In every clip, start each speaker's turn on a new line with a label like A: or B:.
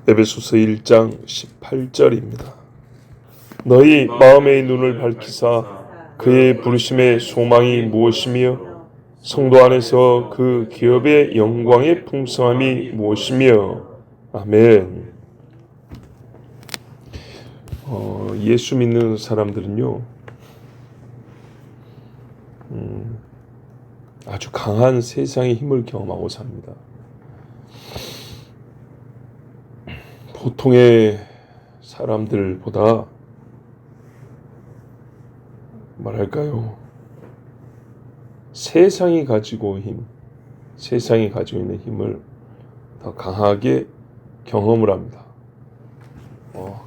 A: 에베소서 1장 18절입니다. 너희 마음의 눈을 밝히사 그의 부르심의 소망이 무엇이며 성도 안에서 그 기업의 영광의 풍성함이 무엇이며. 아멘. 예수 믿는 사람들은요, 아주 강한 세상의 힘을 경험하고 삽니다. 보통의 사람들보다 뭐랄까요, 세상이 가지고 있는 힘을 더 강하게 경험을 합니다.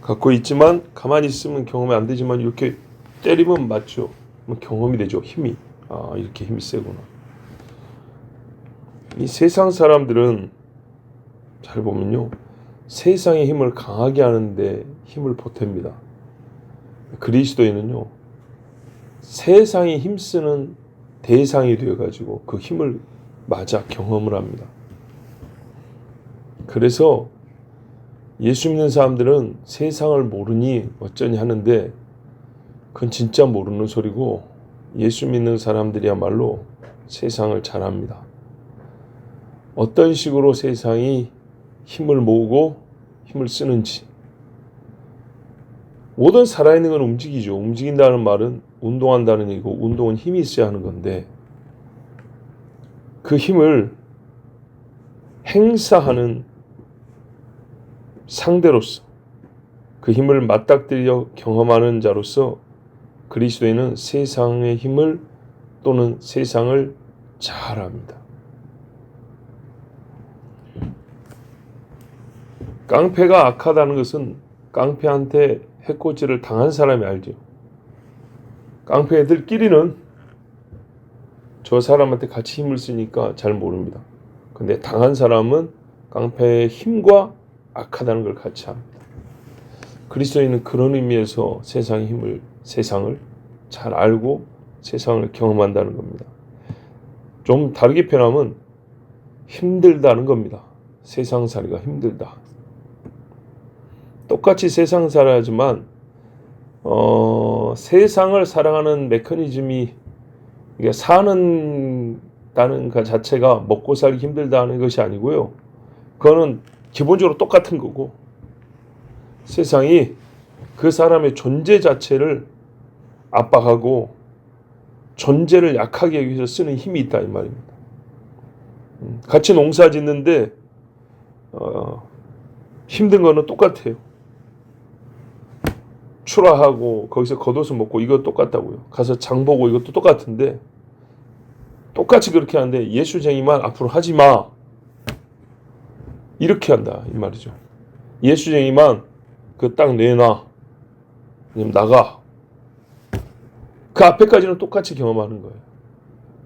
A: 갖고 있지만 가만히 있으면 경험이 안 되지만 이렇게 때리면 맞죠. 경험이 되죠. 힘이. 이렇게 힘이 세구나. 이 세상 사람들은 잘 보면요, 세상의 힘을 강하게 하는데 힘을 보탭니다. 그리스도인은요, 세상이 힘쓰는 대상이 되어가지고 그 힘을 맞아 경험을 합니다. 그래서 예수 믿는 사람들은 세상을 모르니 어쩌니 하는데 그건 진짜 모르는 소리고, 예수 믿는 사람들이야말로 세상을 잘 압니다. 어떤 식으로 세상이 힘을 모으고 힘을 쓰는지. 모든 살아있는 건 움직이죠. 움직인다는 말은 운동한다는 얘기고, 운동은 힘이 있어야 하는 건데 그 힘을 행사하는 상대로서, 그 힘을 맞닥뜨려 경험하는 자로서 그리스도인은 세상의 힘을 또는 세상을 잘 압니다. 깡패가 악하다는 것은 깡패한테 해코지를 당한 사람이 알죠. 깡패들끼리는 저 사람한테 같이 힘을 쓰니까 잘 모릅니다. 근데 당한 사람은 깡패의 힘과 악하다는 걸 같이 합니다. 그리스도인은 그런 의미에서 세상을 잘 알고 세상을 경험한다는 겁니다. 좀 다르게 표현하면 힘들다는 겁니다. 세상 살이가 힘들다. 똑같이 세상 살아야지만 세상을 사랑하는 메커니즘이, 이게 사는다는 것 자체가 먹고 살기 힘들다는 것이 아니고요. 그거는 기본적으로 똑같은 거고, 세상이 그 사람의 존재 자체를 압박하고 존재를 약하게 하기 위해서 쓰는 힘이 있다 이 말입니다. 같이 농사 짓는데 힘든 거는 똑같아요. 출하하고 거기서 겉옷을 먹고 이거 똑같다고요. 가서 장 보고 이것도 똑같은데, 똑같이 그렇게 하는데 예수쟁이만 앞으로 하지 마, 이렇게 한다 이 말이죠. 예수쟁이만 그 딱 내놔, 그냥 나가. 그 앞에까지는 똑같이 경험하는 거예요.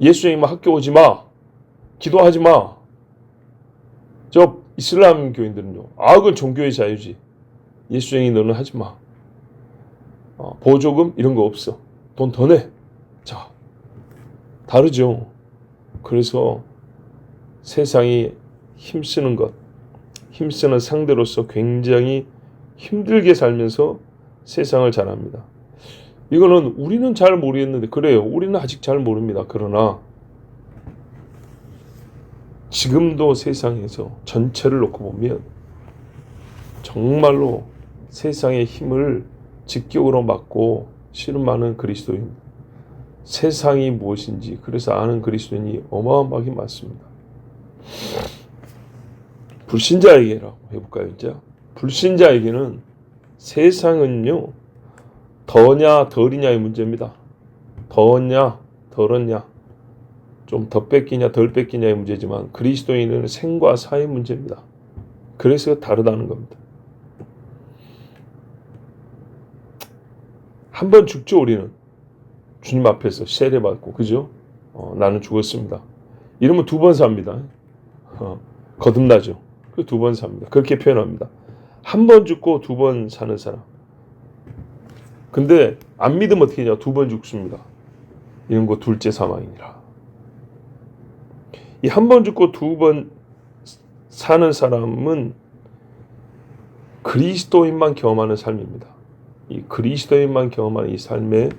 A: 예수쟁이만 학교 오지 마, 기도하지 마. 저 이슬람 교인들은요, 그건 종교의 자유지, 예수쟁이 너는 하지 마. 보조금 이런 거 없어, 돈 더 내. 자, 다르죠. 그래서 세상이 힘쓰는 것, 힘쓰는 상대로서 굉장히 힘들게 살면서 세상을 잘 합니다. 이거는 우리는 잘 모르겠는데, 그래요, 우리는 아직 잘 모릅니다. 그러나 지금도 세상에서 전체를 놓고 보면 정말로 세상의 힘을 직격으로 맞고 씨름하는 그리스도인, 세상이 무엇인지 그래서 아는 그리스도인이 어마어마하게 많습니다. 불신자에게라고 해볼까요? 이제 불신자에게는 세상은요, 더냐 덜이냐의 문제입니다. 더냐 덜었냐, 좀 더 뺏기냐 덜 뺏기냐의 문제지만, 그리스도인은 생과 사의 문제입니다. 그래서 다르다는 겁니다. 한 번 죽죠. 우리는 주님 앞에서 세례받고, 그죠? 나는 죽었습니다. 이러면 두 번 삽니다. 거듭나죠. 그 두 번 삽니다. 그렇게 표현합니다. 한 번 죽고 두 번 사는 사람. 근데 안 믿으면 어떻게 하냐? 두 번 죽습니다. 이런 거 둘째 사망이니라. 이 한 번 죽고 두 번 사는 사람은 그리스도인만 경험하는 삶입니다. 이 그리스도인만 경험하는 이 삶에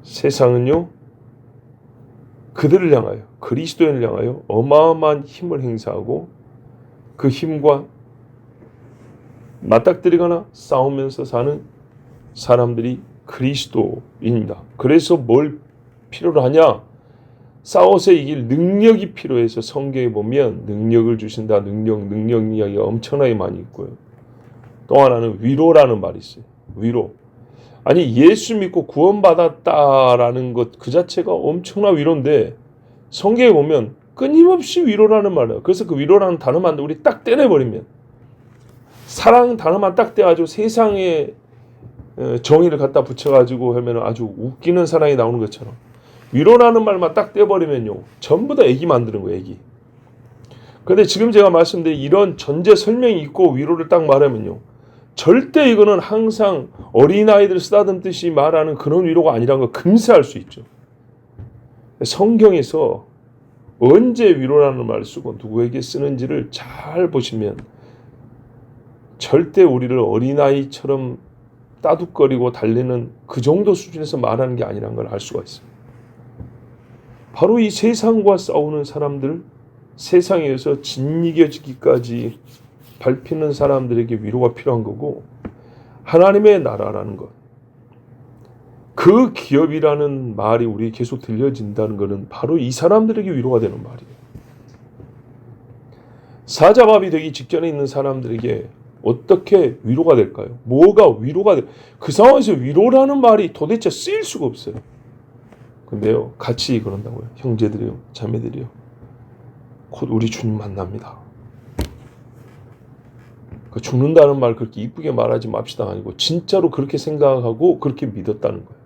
A: 세상은요, 그들을 향하여, 그리스도인을 향하여 어마어마한 힘을 행사하고 그 힘과 맞닥뜨리거나 싸우면서 사는 사람들이 그리스도인입니다. 그래서 뭘 필요로 하냐? 싸워서 이길 능력이 필요해서 성경에 보면 능력을 주신다. 능력 이야기가 엄청나게 많이 있고요. 또 하나는 위로라는 말이 있어요. 위로. 아니, 예수 믿고 구원받았다라는 것 그 자체가 엄청난 위로인데 성경에 보면 끊임없이 위로라는 말이에요. 그래서 그 위로라는 단어만 우리 딱 떼내버리면, 사랑 단어만 딱 떼가지고 세상에 정의를 갖다 붙여가지고 하면 아주 웃기는 사랑이 나오는 것처럼 위로라는 말만 딱 떼버리면요, 전부 다 애기 만드는 거예요, 애기. 그런데 지금 제가 말씀드린 이런 전제 설명이 있고 위로를 딱 말하면요, 절대 이거는 항상 어린아이들 쓰다듬듯이 말하는 그런 위로가 아니라는 걸 금세할 수 있죠. 성경에서 언제 위로라는 말을 쓰고 누구에게 쓰는지를 잘 보시면 절대 우리를 어린아이처럼 따둑거리고 달래는 그 정도 수준에서 말하는 게 아니라는 걸 알 수가 있어요. 바로 이 세상과 싸우는 사람들, 세상에서 짓이겨지기까지 밟히는 사람들에게 위로가 필요한 거고, 하나님의 나라라는 것, 그 기업이라는 말이 우리 계속 들려진다는 것은 바로 이 사람들에게 위로가 되는 말이에요. 사자밥이 되기 직전에 있는 사람들에게 어떻게 위로가 될까요? 뭐가 위로가 돼? 그 상황에서 위로라는 말이 도대체 쓰일 수가 없어요. 근데요, 같이 그런다고요. 형제들이요, 자매들이요, 곧 우리 주님 만납니다. 그 죽는다는 말 그렇게 이쁘게 말하지 맙시다 아니고 진짜로 그렇게 생각하고 그렇게 믿었다는 거예요.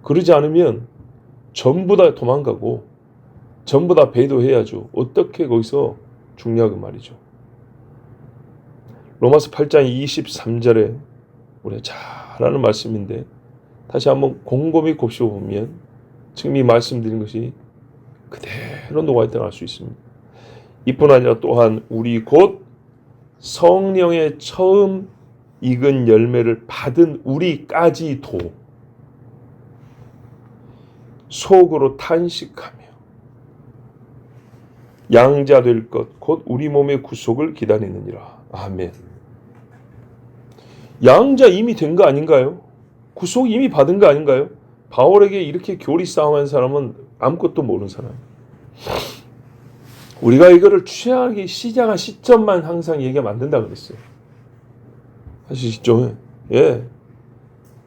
A: 그러지 않으면 전부 다 도망가고 전부 다 배도해야죠. 어떻게 거기서 죽냐고 말이죠. 로마서 8장 23절에 우리가 잘 아는 말씀인데 다시 한번 곰곰이 곱씹어보면 지금 이 말씀드린 것이 그대로 녹아있다고 알 수 있습니다. 이뿐 아니라 또한 우리 곧 성령의 처음 익은 열매를 받은 우리까지도 속으로 탄식하며 양자 될 것 곧 우리 몸의 구속을 기다리느니라. 아멘. 양자 이미 된 거 아닌가요? 구속 이미 받은 거 아닌가요? 바울에게 이렇게 교리 싸움한 사람은 아무것도 모르는 사람이에요. 우리가 이거를 취하기 시작한 시점만 항상 얘기하면 안 된다 그랬어요. 아시죠? 예.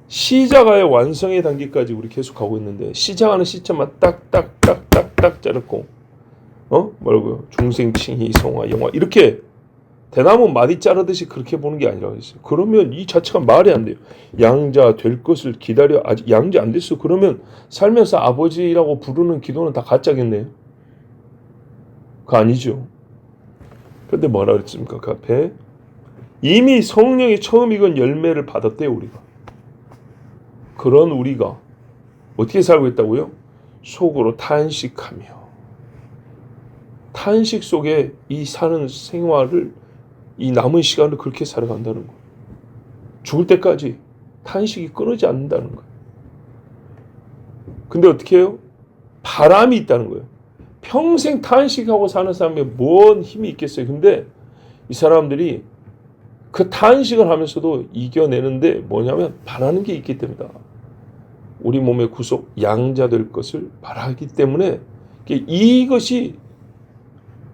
A: 시작하여 완성의 단계까지 우리 계속 가고 있는데 시작하는 시점만 딱딱딱딱딱 자르고 뭐라고요? 중생칭의 성화 영화 이렇게 대나무 마디 자르듯이 그렇게 보는 게 아니라고 했어요. 그러면 이 자체가 말이 안 돼요. 양자 될 것을 기다려. 아직 양자 안 됐어. 그러면 살면서 아버지라고 부르는 기도는 다 가짜겠네요. 그거 아니죠. 그런데 뭐라 그랬습니까? 그 앞에 이미 성령이 처음 익은 열매를 받았대요. 우리가. 그런 우리가 어떻게 살고 있다고요? 속으로 탄식하며, 탄식 속에 이 사는 생활을, 이 남은 시간을 그렇게 살아간다는 거예요. 죽을 때까지 탄식이 끊어지지 않는다는 거예요. 근데 어떻게 해요? 바람이 있다는 거예요. 평생 탄식하고 사는 사람이 뭔 힘이 있겠어요. 근데 이 사람들이 그 탄식을 하면서도 이겨내는데 뭐냐면 바라는 게 있기 때문이다. 우리 몸의 구속 양자 될 것을 바라기 때문에 이것이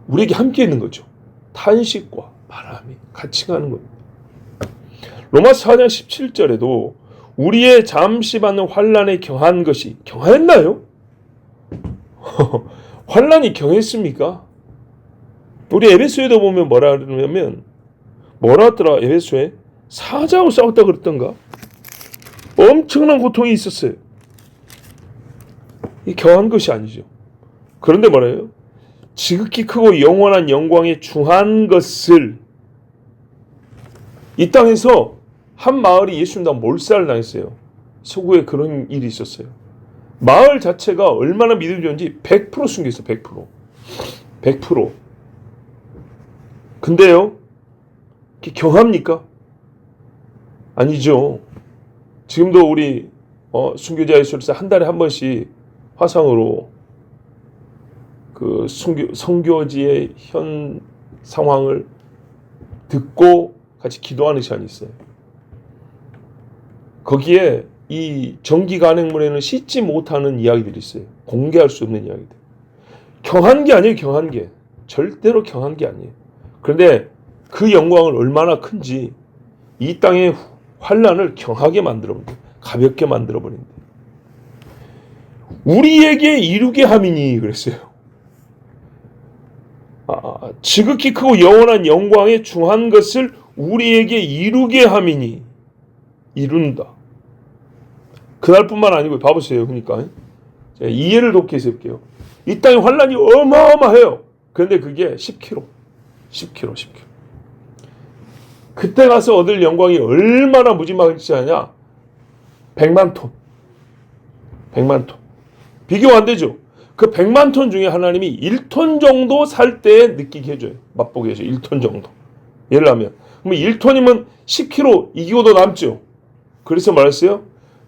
A: 우리에게 함께 있는 거죠. 탄식과 바람이 같이 가는 겁니다. 로마서 4장 17절에도 우리의 잠시 받는 환난에 경한 것이 경하였나요? 환난이 경했습니까? 우리 에베소에도 보면 뭐라 그러냐면 뭐라 하더라. 에베소에 사자하고 싸웠다 그랬던가? 엄청난 고통이 있었어요. 이 경한 것이 아니죠. 그런데 뭐래요? 지극히 크고 영원한 영광에 중한 것을 이 땅에서 한 마을이 예수님과 몰살을 당했어요. 서구에 그런 일이 있었어요. 마을 자체가 얼마나 믿음이 좋은지 100% 숨겼어요. 100%. 근데요, 경합니까? 아니죠. 지금도 우리 순교자 예수를 한 달에 한 번씩 화상으로 그 선교지의 현 상황을 듣고 같이 기도하는 시간이 있어요. 거기에 이 정기 간행물에는 씻지 못하는 이야기들이 있어요. 공개할 수 없는 이야기들. 경한 게 아니에요. 경한 게. 절대로 경한 게 아니에요. 그런데 그 영광을 얼마나 큰지 이 땅의 환난을 경하게 만들어버린다. 가볍게 만들어버린다. 우리에게 이루게 함이니 그랬어요. 지극히 크고 영원한 영광에 중한 것을 우리에게 이루게 함이니 이룬다. 그날뿐만 아니고 봐보세요. 그러니까 제가 이해를 돕기 위해서 해볼게요. 이 땅의 환란이 어마어마해요. 그런데 그게 10kg. 그때 가서 얻을 영광이 얼마나 무지막지하냐. 100만 톤. 비교 안 되죠. 그 100만 톤 중에 하나님이 1톤 정도 살 때 느끼게 해줘요. 맛보게 해줘요. 1톤 정도. 예를 하면. 그럼 1톤이면 10kg 이기고도 남죠. 그래서 말했어요.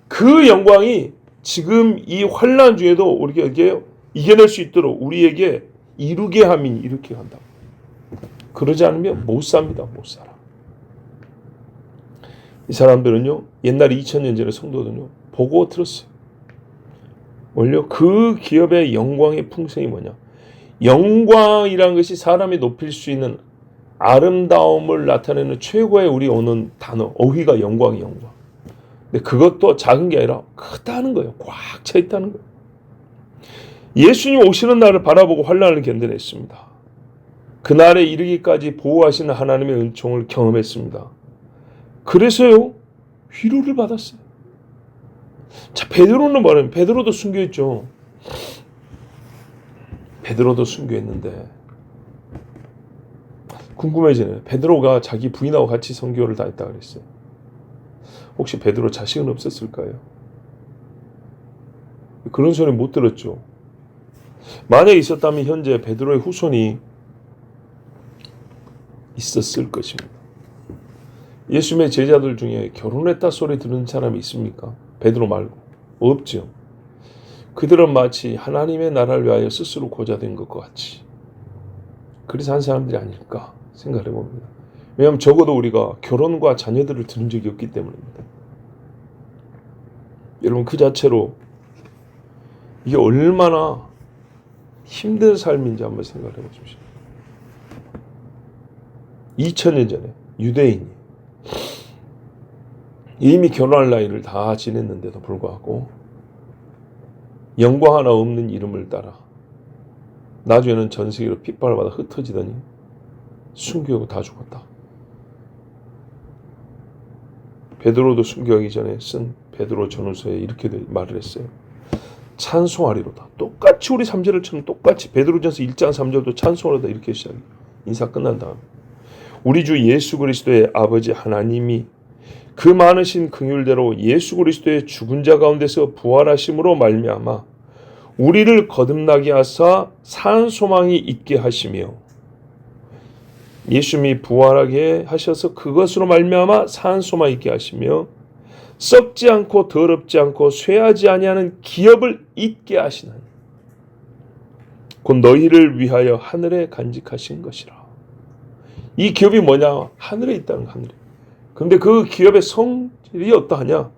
A: 그 영광이 지금 이 환난 중에도 우리에게 이겨낼 수 있도록 우리에게 이루게 함이 이렇게 한다. 그러지 않으면 못 삽니다. 못 살아. 이 사람들은요. 옛날에 2000년 전에 성도들은요. 보고 들었어요. 원래 그 기업의 영광의 풍성이 뭐냐. 영광이라는 것이 사람이 높일 수 있는 아름다움을 나타내는 최고의 우리 오는 단어. 어휘가 영광이 영광. 근데 그것도 작은 게 아니라 크다는 거예요. 꽉 차 있다는 거예요. 예수님 오시는 날을 바라보고 환난을 견뎌냈습니다. 그날에 이르기까지 보호하시는 하나님의 은총을 경험했습니다. 그래서요. 위로를 받았어요. 자, 베드로는 뭐냐면 베드로도 순교했죠. 베드로도 순교했는데 궁금해지네요. 베드로가 자기 부인하고 같이 선교를 다녔다 그랬어요. 혹시 베드로 자식은 없었을까요? 그런 소리 못 들었죠. 만약에 있었다면 현재 베드로의 후손이 있었을 것입니다. 예수님의 제자들 중에 결혼했다 소리 들은 사람이 있습니까? 베드로 말고. 없죠. 그들은 마치 하나님의 나라를 위하여 스스로 고자된 것과 같이 그래서 한 사람들이 아닐까 생각해 봅니다. 왜냐하면 적어도 우리가 결혼과 자녀들을 들은 적이 없기 때문입니다. 여러분 그 자체로 이게 얼마나 힘든 삶인지 한번 생각해 보십시오. 2000년 전에 유대인이 이미 결혼할 나이를 다 지냈는데도 불구하고 영광 하나 없는 이름을 따라 나중에는 전 세계로 핍박을 받아 흩어지더니 순교하고 다 죽었다. 베드로도 순교하기 전에 쓴 베드로 전후서에 이렇게 말을 했어요. 찬송하리로다. 똑같이 우리 3절을처럼 똑같이 베드로전서 1장 3절도 찬송하리로다 이렇게 시작해요. 인사 끝난 다음 우리 주 예수 그리스도의 아버지 하나님이 그 많으신 긍휼대로 예수 그리스도의 죽은 자 가운데서 부활하심으로 말미암아 우리를 거듭나게 하사 산 소망이 있게 하시며 예수님이 부활하게 하셔서 그것으로 말미암아 산 소망이 있게 하시며 썩지 않고 더럽지 않고 쇠하지 아니하는 기업을 있게 하시는 곧 너희를 위하여 하늘에 간직하신 것이라. 이 기업이 뭐냐? 하늘에 있다는 거, 하늘에. 그런데 그 기업의 성질이 어떠하냐?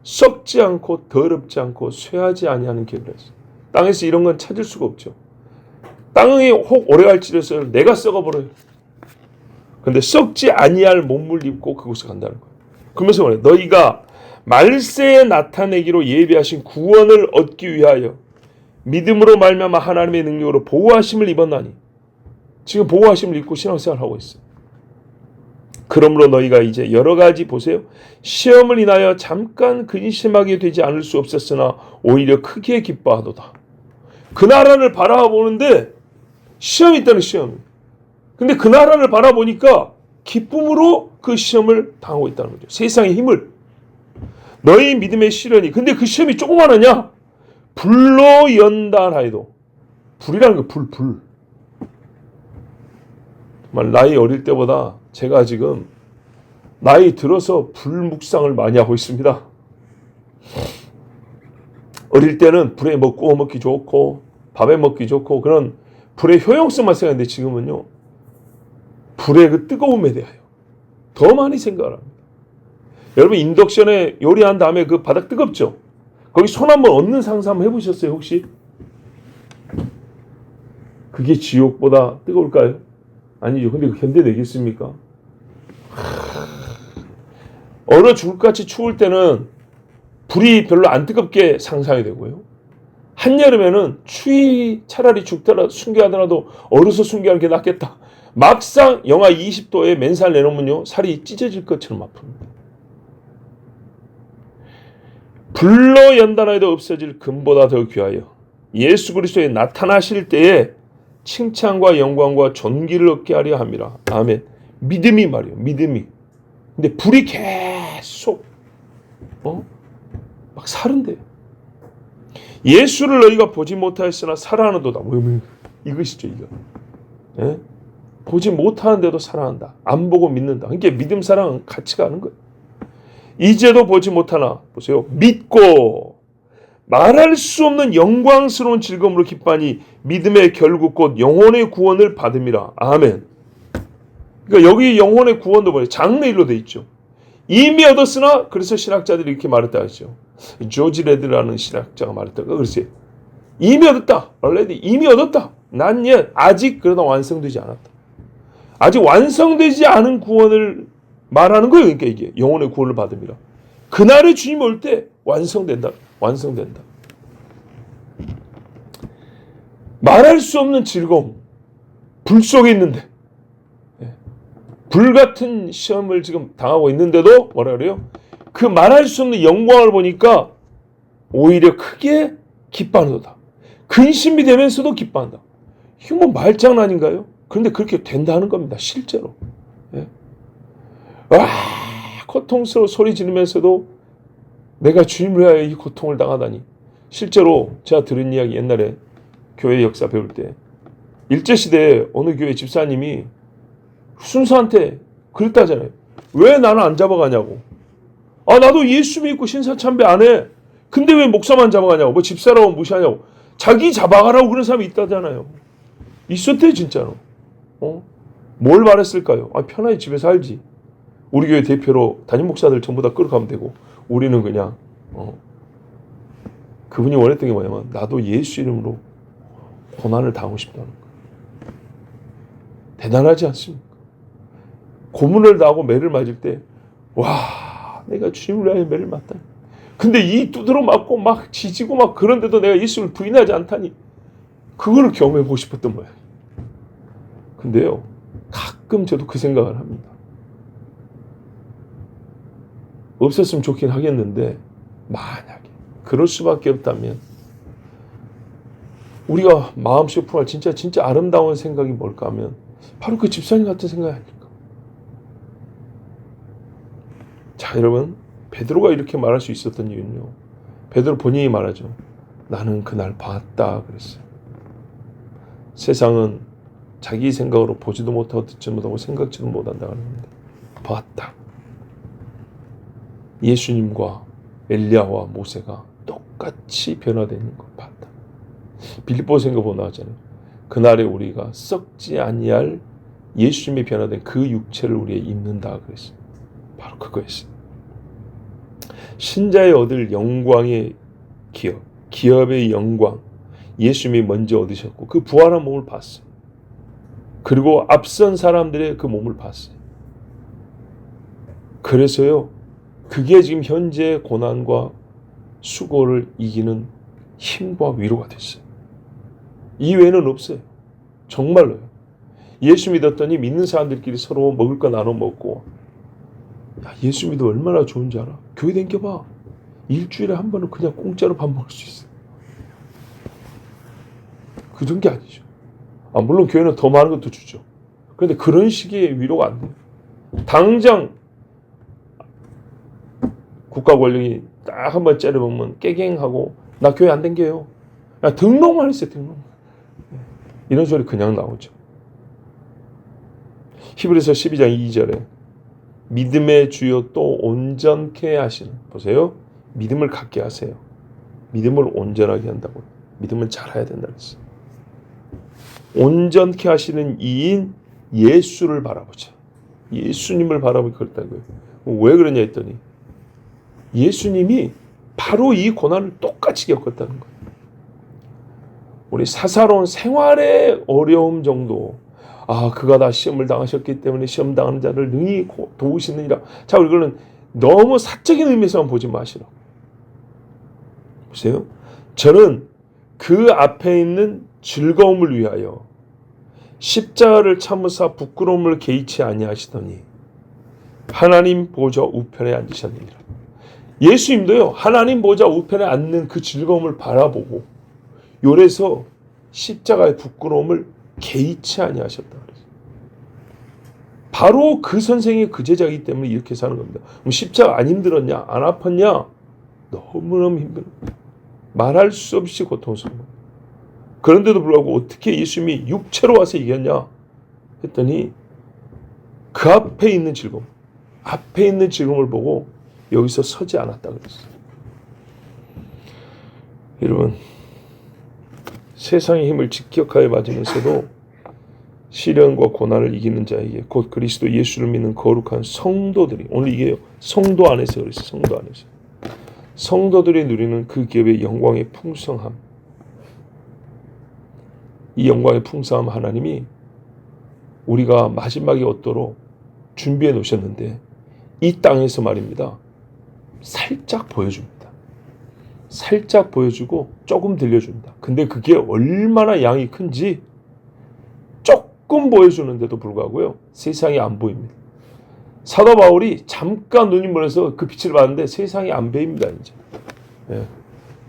A: 썩지 않고 더럽지 않고 쇠하지 아니하는 기업을 했어요. 땅에서 이런 건 찾을 수가 없죠. 땅이 혹 오래 갈지라도 내가 썩어버려요. 그런데 썩지 아니할 몸을 입고 그곳에 간다는 거예요. 그러면서 말해요. 너희가 말세에 나타내기로 예비하신 구원을 얻기 위하여 믿음으로 말미암아 하나님의 능력으로 보호하심을 입었나니 지금 보호하심을 입고 신앙생활을 하고 있어요. 그러므로 너희가 이제 여러 가지 보세요. 시험을 인하여 잠깐 근심하게 되지 않을 수 없었으나 오히려 크게 기뻐하도다. 그 나라를 바라보는데 시험이 있다는 시험. 근데 그 나라를 바라보니까 기쁨으로 그 시험을 당하고 있다는 거죠. 세상의 힘을. 너희 믿음의 시련이. 근데 그 시험이 조그마하냐? 불로 연단하여도. 불이라는 거 불. 정말 나이 어릴 때보다 제가 지금 나이 들어서 불묵상을 많이 하고 있습니다. 어릴 때는 불에 뭐 구워 먹기 좋고 밥에 먹기 좋고 그런 불의 효용성만 생각했는데 지금은요. 불의 그 뜨거움에 대하여 더 많이 생각을 합니다. 여러분 인덕션에 요리한 다음에 그 바닥 뜨겁죠? 거기 손 한번 얹는 상상 한번 해보셨어요 혹시? 그게 지옥보다 뜨거울까요? 아니죠. 근데 견뎌내겠습니까? 얼어 죽을같이 추울 때는 불이 별로 안 뜨겁게 상상이 되고요. 한여름에는 추위 차라리 죽더라도 순교하더라도 얼어서 순교하는 게 낫겠다. 막상 영하 20도에 맨살 내놓으면요. 살이 찢어질 것처럼 아픕니다. 불로 연단하여도 없어질 금보다 더 귀하여 예수 그리스도에 나타나실 때에 칭찬과 영광과 존귀를 얻게 하려 함이라. 아멘. 믿음이 말이에요. 믿음이. 근데 불이 계속 막 사른대요. 예수를 너희가 보지 못하였으나 사랑하는도다. 이것이죠 이거. 예? 보지 못하는데도 사랑한다. 안 보고 믿는다. 그러니까 믿음 사랑은 같이 가는 거예요. 이제도 보지 못하나 보세요. 믿고 말할 수 없는 영광스러운 즐거움으로 기뻐하니 믿음의 결국 곧 영혼의 구원을 받음이라. 아멘. 그러니까 여기 영혼의 구원도 뭐예요? 장래일로 돼 있죠. 이미 얻었으나 그래서 신학자들이 이렇게 말했다 하죠. 조지 레드라는 신학자가 말했다가 그랬어요. 이미 얻었다. already 이미 얻었다. 난 yet 아직 그러나 완성되지 않았다. 아직 완성되지 않은 구원을 말하는 거예요. 그러니까 이게 영혼의 구원을 받음이라. 그날에 주님 올 때 완성된다. 완성된다. 말할 수 없는 즐거움. 불 속에 있는데 불같은 시험을 지금 당하고 있는데도 뭐라 그래요? 그 말할 수 없는 영광을 보니까 오히려 크게 기뻐하는도다. 근심이 되면서도 기뻐한다. 이거 뭐 말장난인가요? 그런데 그렇게 된다는 겁니다. 실제로. 예? 와, 고통스러워 소리 지르면서도 내가 주님을 위하여 이 고통을 당하다니. 실제로 제가 들은 이야기 옛날에 교회 역사 배울 때 일제시대에 어느 교회 집사님이 순서한테 그랬다잖아요. 왜 나는 안 잡아가냐고. 아 나도 예수 믿고 신사참배 안 해. 근데 왜 목사만 잡아가냐고. 뭐 집사라고 무시하냐고. 자기 잡아가라고 그런 사람이 있다잖아요. 있었대 진짜로. 뭘 말했을까요? 아 편하게 집에 살지. 우리 교회 대표로 담임 목사들 전부 다 끌어가면 되고 우리는 그냥 그분이 원했던 게 뭐냐면 나도 예수 이름으로 고난을 당하고 싶다는 거예요. 대단하지 않습니까? 고문을 당하고 매를 맞을 때 와 내가 주님을 위하여 매를 맞다니. 근데 이 두드러 맞고 막 지지고 막 그런데도 내가 예수를 부인하지 않다니. 그거를 경험해보고 싶었던 거예요. 근데요 가끔 저도 그 생각을 합니다. 없었으면 좋긴 하겠는데 만약에 그럴 수밖에 없다면 우리가 마음속에 품을 진짜 아름다운 생각이 뭘까 하면 바로 그 집사님 같은 생각이 아닐까. 자 여러분 베드로가 이렇게 말할 수 있었던 이유는요. 베드로 본인이 말하죠. 나는 그날 봤다 그랬어요. 세상은 자기 생각으로 보지도 못하고 듣지도 못하고 생각지도 못한다 그러는데 봤다. 예수님과 엘리야와 모세가 똑같이 변화되는 걸 봤다. 빌립보서 보면 나왔잖아요. 그날에 우리가 썩지 아니할 예수님이 변화된 그 육체를 우리에 입는다 그랬어요. 바로 그거였어요. 신자의 얻을 영광의 기업, 기업의 영광, 예수님이 먼저 얻으셨고 그 부활한 몸을 봤어요. 그리고 앞선 사람들의 그 몸을 봤어요. 그래서요, 그게 지금 현재 고난과 수고를 이기는 힘과 위로가 됐어요. 이 외에는 없어요. 정말로요. 예수 믿었더니 믿는 사람들끼리 서로 먹을 거 나눠 먹고, 야, 예수 믿어 얼마나 좋은지 알아? 교회 댕겨봐. 일주일에 한 번은 그냥 공짜로 밥 먹을 수 있어요. 그런 게 아니죠. 물론 교회는 더 많은 것도 주죠. 그런데 그런 식의 위로가 안 돼요. 당장 국가 권력이 딱 한 번 째려보면 깨갱하고 나 교회 안 댕겨요. 야, 등록만 했어요. 등록. 이런 소리 그냥 나오죠. 히브리서 12장 2절에 믿음의 주요 또 온전케 하시는, 보세요. 믿음을 갖게 하세요. 믿음을 온전하게 한다고. 믿음은 잘해야 된다 그랬어요. 온전케 하시는 이인 예수를 바라보자. 예수님을 바라보고 그랬다고요. 왜 그러냐 했더니 예수님이 바로 이 고난을 똑같이 겪었다는 거예요. 우리 사사로운 생활의 어려움 정도, 그가 다 시험을 당하셨기 때문에 시험 당하는 자를 능히 도우시느니라. 자, 이거는 너무 사적인 의미에서만 보지 마시라고. 보세요. 저는 그 앞에 있는 즐거움을 위하여 십자가를 참으사 부끄러움을 개의치 아니하시더니 하나님 보좌 우편에 앉으셨느니라. 예수님도요, 하나님 보좌 우편에 앉는 그 즐거움을 바라보고 요래서 십자가의 부끄러움을 개의치 아니하셨다 그랬어요. 바로 그 선생이 그 제자이기 때문에 이렇게 사는 겁니다. 그럼 십자가 안 힘들었냐? 안 아팠냐? 너무너무 힘들어. 말할 수 없이 고통스러워. 그런데도 불구하고 어떻게 예수님이 육체로 와서 이겼냐 했더니 그 앞에 있는 즐거움, 앞에 있는 즐거움을 보고 여기서 서지 않았다 그랬어요. 여러분, 세상의 힘을 직격하여 맞으면서도 시련과 고난을 이기는 자에게 곧 그리스도 예수를 믿는 거룩한 성도들이, 오늘 이게 성도 안에서 그랬어요. 성도 안에서 성도들이 누리는 그 기업의 영광의 풍성함, 이 영광의 풍성함 하나님이 우리가 마지막에 얻도록 준비해 놓으셨는데 이 땅에서 말입니다. 살짝 보여줍니다. 살짝 보여주고 조금 들려줍니다. 근데 그게 얼마나 양이 큰지 조금 보여주는데도 불구하고요, 세상이 안 보입니다. 사도 바울이 잠깐 눈이 멀어서 그 빛을 봤는데 세상이 안 보입니다. 이제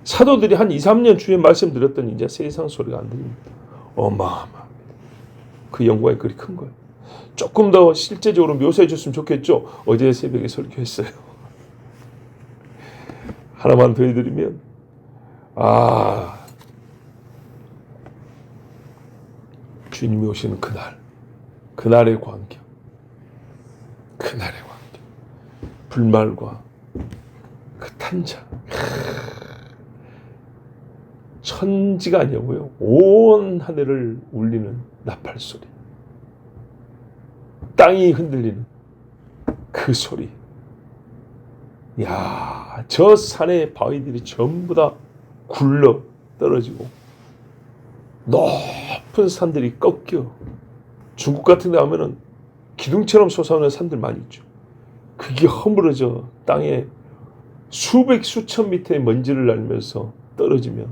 A: 사도들이 한 2, 3년 주에 말씀드렸더니 이제 세상 소리가 안 들립니다. 어마어마합니다. 그 영광이 그리 큰 거예요. 조금 더 실제적으로 묘사해 줬으면 좋겠죠. 어제 새벽에 설교했어요. 하나만 더 해드리면, 주님이 오시는 그날의 광경, 불말과 그 탄자, 천지가 아니고요, 온 하늘을 울리는 나팔 소리, 땅이 흔들리는 그 소리. 야, 저 산의 바위들이 전부 다 굴러 떨어지고 높은 산들이 꺾여, 중국 같은 데 가면은 기둥처럼 솟아오는 산들 많이 있죠. 그게 허물어져 땅에 수백 수천 미터의 먼지를 날면서 떨어지며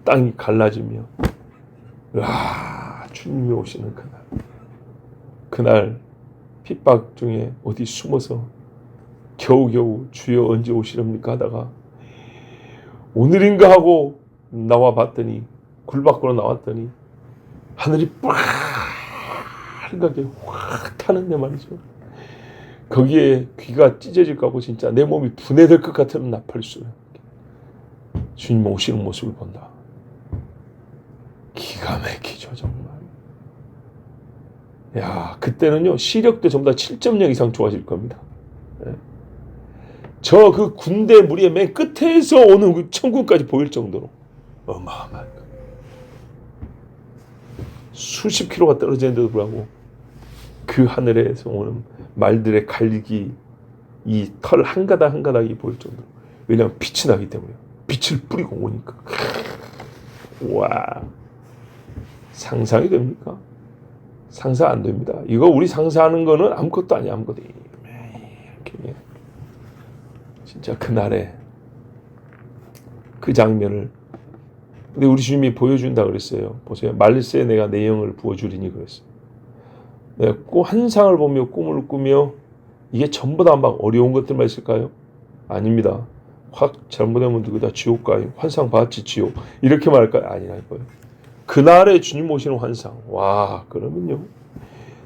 A: 땅이 갈라지며, 주님이 오시는 그날 핍박 중에 어디 숨어서 겨우겨우 주여 언제 오시렵니까 하다가 오늘인가 하고 나와 봤더니, 굴 밖으로 나왔더니 하늘이 빨갛게 확 타는데 말이죠. 거기에 귀가 찢어질까 하고 진짜 내 몸이 분해될 것 같은 나팔 소리. 주님 오시는 모습을 본다. 기가 막히죠 정말. 야, 그때는요 시력도 전부 다 7.0 이상 좋아질 겁니다. 저 그 군대 무리의 맨 끝에서 오는 그 천군까지 보일 정도로 어마어마한 거. 수십 킬로가 떨어지는데도 불구하고 그 하늘에서 오는 말들의 갈기, 이 털 한 가닥 한 가닥이 보일 정도로. 왜냐하면 빛이 나기 때문에. 빛을 뿌리고 오니까. 와, 상상이 됩니까? 상상 안 됩니다. 이거 우리 상상하는 거는 아무것도 아니야. 아무것도. 이렇게. 진짜 그날에 그 장면을, 근데 우리 주님이 보여준다 그랬어요. 보세요. 말세에 내가 내 영을 부어주리니 그랬어요. 내가 환상을 보며 꿈을 꾸며, 이게 전부 다 막 어려운 것들만 있을까요? 아닙니다. 확 잘못하면 누구다 지옥 가요. 환상 봤지 지옥. 이렇게 말할까요? 아니라고요. 그날에 주님 오시는 환상. 와, 그러면요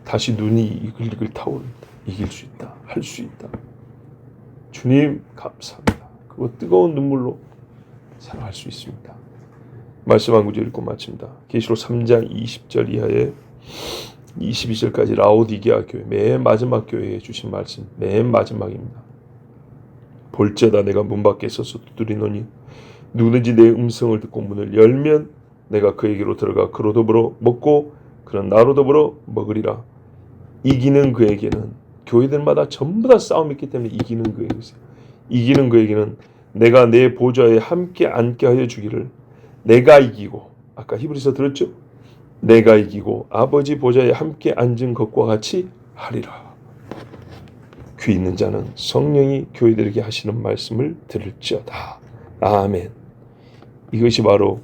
A: 다시 눈이 이글이글 타오릅니다. 이길 수 있다. 할 수 있다. 주님 감사합니다. 그리고 뜨거운 눈물로 사랑할 수 있습니다. 말씀 한 구절 읽고 마칩니다. 계시록 3장 20절 이하에 22절까지 라오디게아 교회, 맨 마지막 교회에 주신 말씀, 맨 마지막입니다. 볼지어다 내가 문 밖에 서서 두드리노니 누구든지 내 음성을 듣고 문을 열면 내가 그에게로 들어가 그로 더불어 먹고 그는 나로 더불어 먹으리라. 이기는 그에게는, 교회들마다 전부 다 싸움이 있기 때문에 이기는 그에게, 이기는 그에게는 내가 내 보좌에 함께 앉게 하여 주기를, 내가 이기고, 아까 히브리서 들었죠? 내가 이기고 아버지 보좌에 함께 앉은 것과 같이 하리라. 귀 있는 자는 성령이 교회들에게 하시는 말씀을 들을지어다. 아멘. 이것이 바로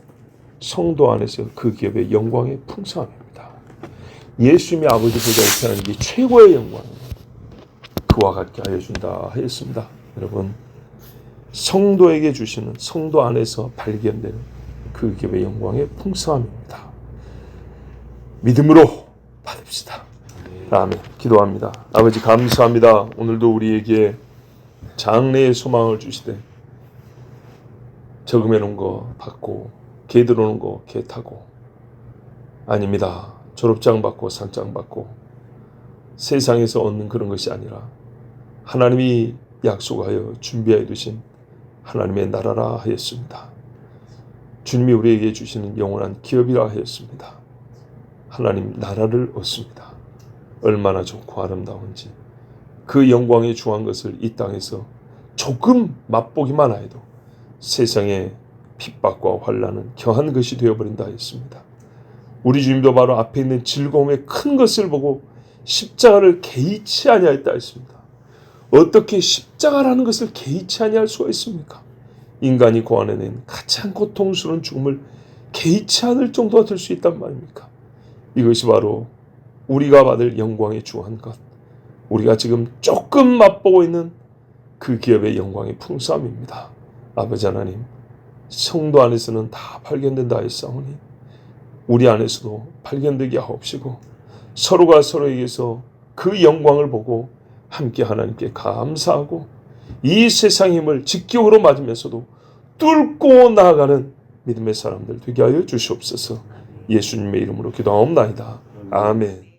A: 성도 안에서 그 기업의 영광의 풍성함입니다. 예수님의 아버지 보좌에 앉는 게 최고의 영광입니다. 그와 같게 하여 준다 하였습니다. 여러분, 성도에게 주시는, 성도 안에서 발견되는 그 기업의 영광의 풍성함입니다. 믿음으로 받읍시다. 아멘. 기도합니다. 아버지 감사합니다. 오늘도 우리에게 장래의 소망을 주시되 저금해 놓은 거 받고 개 들어오는 거 개 타고, 아닙니다. 졸업장 받고 상장 받고 세상에서 얻는 그런 것이 아니라 하나님이 약속하여 준비하여 두신 하나님의 나라라 하였습니다. 주님이 우리에게 주시는 영원한 기업이라 하였습니다. 하나님 나라를 얻습니다. 얼마나 좋고 아름다운지, 그 영광에 주한 것을 이 땅에서 조금 맛보기만 해도 세상의 핍박과 환난은 겨한 것이 되어버린다 했습니다. 우리 주님도 바로 앞에 있는 즐거움의 큰 것을 보고 십자가를 개의치 아니하였다 했습니다. 어떻게 십자가라는 것을 개의치 아니할 수가 있습니까? 인간이 고안해낸 가장 고통스러운 죽음을 개의치 않을 정도가 될 수 있단 말입니까? 이것이 바로 우리가 받을 영광의 주한 것, 우리가 지금 조금 맛보고 있는 그 기업의 영광의 풍성함입니다. 아버지 하나님, 성도 안에서는 다 발견된다 했사오니 우리 안에서도 발견되게 하옵시고, 서로가 서로에게서 그 영광을 보고 함께 하나님께 감사하고 이 세상의 힘을 직격으로 맞으면서도 뚫고 나아가는 믿음의 사람들 되게 하여 주시옵소서. 예수님의 이름으로 기도하옵나이다. 아멘.